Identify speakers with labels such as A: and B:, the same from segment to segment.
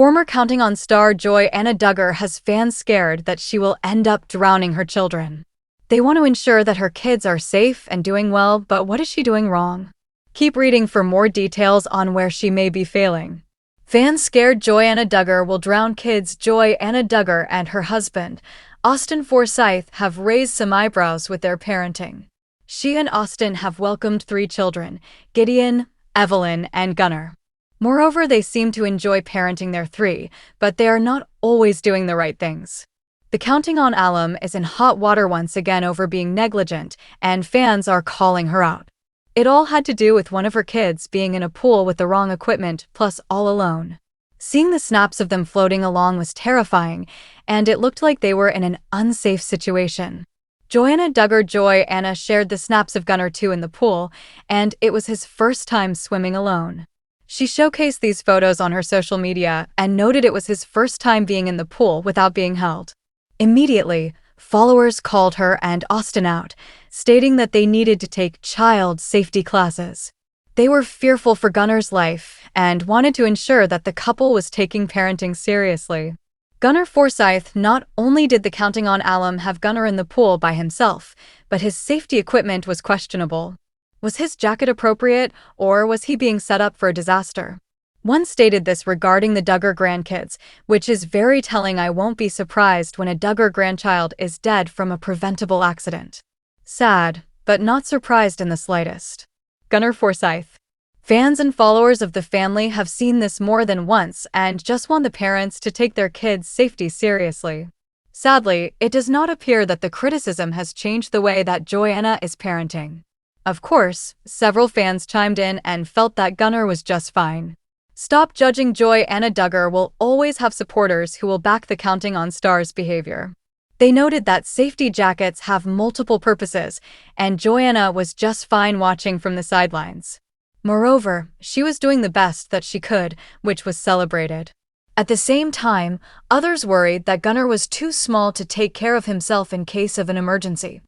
A: Former Counting On star Joy-Anna Duggar has fans scared that she will end up drowning her children. They want to ensure that her kids are safe and doing well, but what is she doing wrong? Keep reading for more details on where she may be failing. Fans scared Joy-Anna Duggar will drown kids. Joy-Anna Duggar and her husband, Austin Forsyth, have raised some eyebrows with their parenting. She and Austin have welcomed 3 children: Gideon, Evelyn, and Gunnar. Moreover, they seem to enjoy parenting their 3, but they are not always doing the right things. The Counting On alum is in hot water once again over being negligent, and fans are calling her out. It all had to do with one of her kids being in a pool with the wrong equipment, plus all alone. Seeing the snaps of them floating along was terrifying, and it looked like they were in an unsafe situation. Joy-Anna Duggar Joy-Anna shared the snaps of Gunnar too in the pool, and it was his first time swimming alone. She showcased these photos on her social media and noted it was his first time being in the pool without being held. Immediately, followers called her and Austin out, stating that they needed to take child safety classes. They were fearful for Gunnar's life and wanted to ensure that the couple was taking parenting seriously. Gunnar Forsyth: not only did the Counting On alum have Gunnar in the pool by himself, but his safety equipment was questionable. Was his jacket appropriate, or was he being set up for a disaster? One stated this regarding the Duggar grandkids, which is very telling. I won't be surprised when a Duggar grandchild is dead from a preventable accident. Sad, but not surprised in the slightest. Gunnar Forsyth. Fans and followers of the family have seen this more than once and just want the parents to take their kids' safety seriously. Sadly, it does not appear that the criticism has changed the way that Joy-Anna is parenting. Of course, several fans chimed in and felt that Gunnar was just fine. Stop judging. Joy-Anna Duggar will always have supporters who will back the Counting On star's behavior. They noted that safety jackets have multiple purposes, and Joy-Anna was just fine watching from the sidelines. Moreover, she was doing the best that she could, which was celebrated. At the same time, others worried that Gunnar was too small to take care of himself in case of an emergency.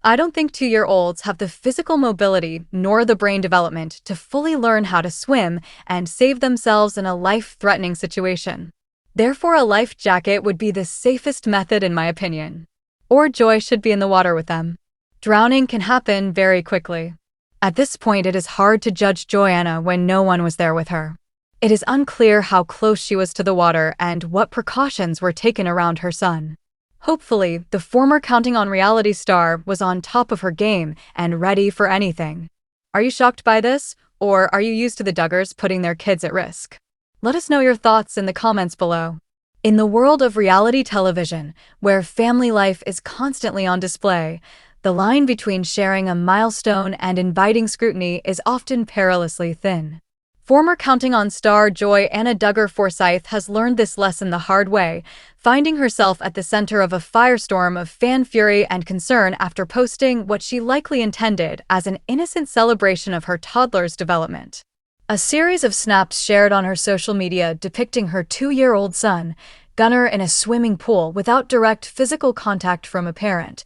A: I don't think 2-year-olds have the physical mobility nor the brain development to fully learn how to swim and save themselves in a life-threatening situation. Therefore, a life jacket would be the safest method in my opinion. Or Joy should be in the water with them. Drowning can happen very quickly. At this point, it is hard to judge Joy-Anna when no one was there with her. It is unclear how close she was to the water and what precautions were taken around her son. Hopefully, the former Counting On reality star was on top of her game and ready for anything. Are you shocked by this, or are you used to the Duggars putting their kids at risk? Let us know your thoughts in the comments below. In the world of reality television, where family life is constantly on display, the line between sharing a milestone and inviting scrutiny is often perilously thin. Former Counting On star Joy-Anna Duggar Forsyth has learned this lesson the hard way, finding herself at the center of a firestorm of fan fury and concern after posting what she likely intended as an innocent celebration of her toddler's development. A series of snaps shared on her social media depicting her 2-year-old son, Gunnar, in a swimming pool without direct physical contact from a parent,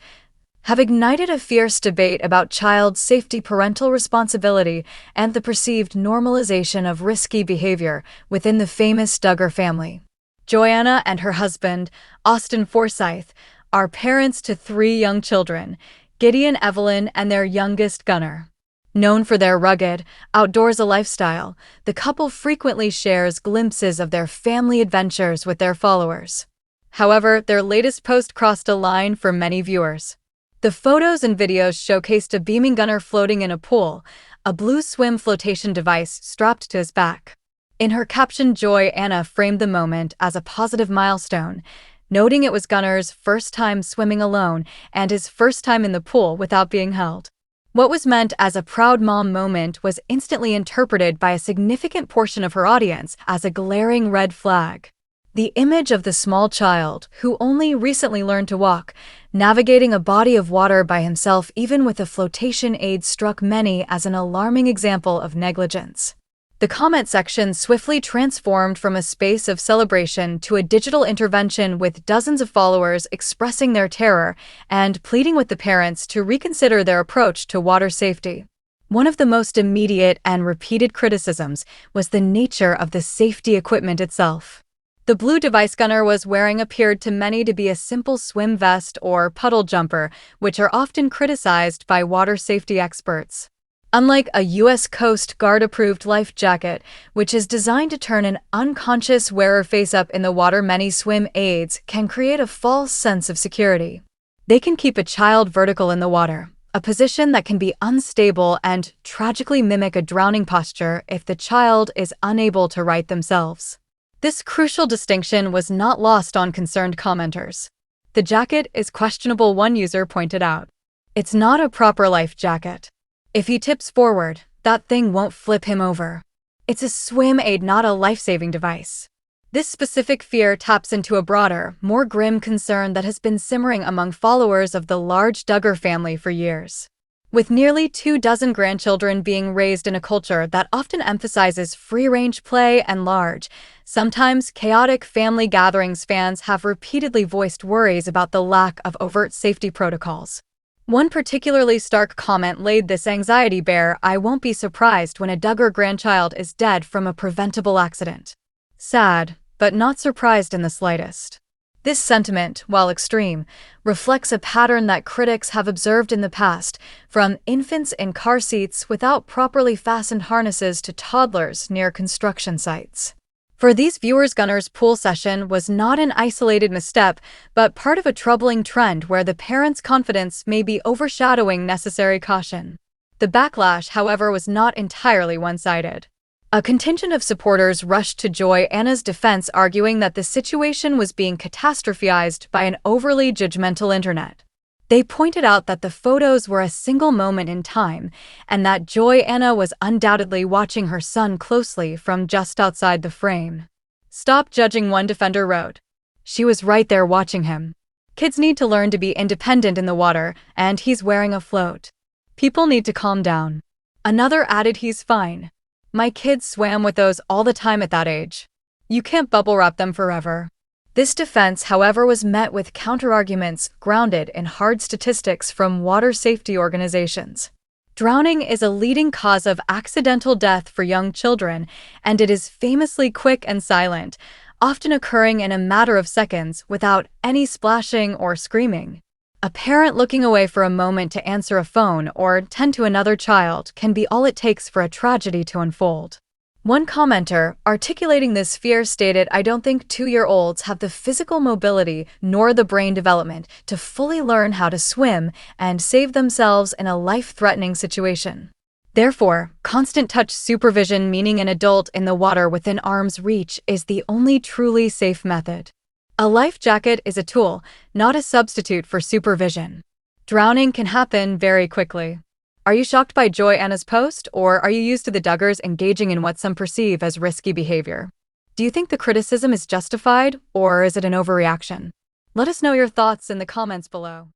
A: have ignited a fierce debate about child safety, parental responsibility, and the perceived normalization of risky behavior within the famous Duggar family. Joy-Anna and her husband, Austin Forsyth, are parents to 3 young children: Gideon, Evelyn, and their youngest, Gunnar. Known for their rugged, outdoorsy lifestyle, the couple frequently shares glimpses of their family adventures with their followers. However, their latest post crossed a line for many viewers. The photos and videos showcased a beaming Gunnar floating in a pool, a blue swim flotation device strapped to his back. In her caption, Joy-Anna framed the moment as a positive milestone, noting it was Gunnar's first time swimming alone and his first time in the pool without being held. What was meant as a proud mom moment was instantly interpreted by a significant portion of her audience as a glaring red flag. The image of the small child, who only recently learned to walk, navigating a body of water by himself even with a flotation aid, struck many as an alarming example of negligence. The comment section swiftly transformed from a space of celebration to a digital intervention, with dozens of followers expressing their terror and pleading with the parents to reconsider their approach to water safety. One of the most immediate and repeated criticisms was the nature of the safety equipment itself. The blue device gunner was wearing appeared to many to be a simple swim vest or puddle jumper, which are often criticized by water safety experts. Unlike a U.S. Coast Guard-approved life jacket, which is designed to turn an unconscious wearer face up in the water, many swim aids can create a false sense of security. They can keep a child vertical in the water, a position that can be unstable and tragically mimic a drowning posture if the child is unable to right themselves. This crucial distinction was not lost on concerned commenters. The jacket is questionable, one user pointed out. It's not a proper life jacket. If he tips forward, that thing won't flip him over. It's a swim aid, not a life-saving device. This specific fear taps into a broader, more grim concern that has been simmering among followers of the large Duggar family for years. With nearly 24 grandchildren being raised in a culture that often emphasizes free-range play and large, sometimes chaotic family gatherings, fans have repeatedly voiced worries about the lack of overt safety protocols. One particularly stark comment laid this anxiety bare: "I won't be surprised when a Duggar grandchild is dead from a preventable accident." Sad, but not surprised in the slightest. This sentiment, while extreme, reflects a pattern that critics have observed in the past, from infants in car seats without properly fastened harnesses to toddlers near construction sites. For these viewers, Gunner's pool session was not an isolated misstep, but part of a troubling trend where the parents' confidence may be overshadowing necessary caution. The backlash, however, was not entirely one-sided. A contingent of supporters rushed to Joy Anna's defense, arguing that the situation was being catastrophized by an overly judgmental internet. They pointed out that the photos were a single moment in time, and that Joy Anna was undoubtedly watching her son closely from just outside the frame. "Stop judging," one defender wrote. "She was right there watching him. Kids need to learn to be independent in the water, and he's wearing a float. People need to calm down." Another added, "He's fine. My kids swam with those all the time at that age. You can't bubble wrap them forever." This defense, however, was met with counterarguments grounded in hard statistics from water safety organizations. Drowning is a leading cause of accidental death for young children, and it is famously quick and silent, often occurring in a matter of seconds without any splashing or screaming. A parent looking away for a moment to answer a phone or tend to another child can be all it takes for a tragedy to unfold. One commenter, articulating this fear, stated, "I don't think 2-year-olds have the physical mobility nor the brain development to fully learn how to swim and save themselves in a life-threatening situation. Therefore, constant touch supervision, meaning an adult in the water within arm's reach, is the only truly safe method." A life jacket is a tool, not a substitute for supervision. Drowning can happen very quickly. Are you shocked by Joy Anna's post, or are you used to the Duggars engaging in what some perceive as risky behavior? Do you think the criticism is justified, or is it an overreaction? Let us know your thoughts in the comments below.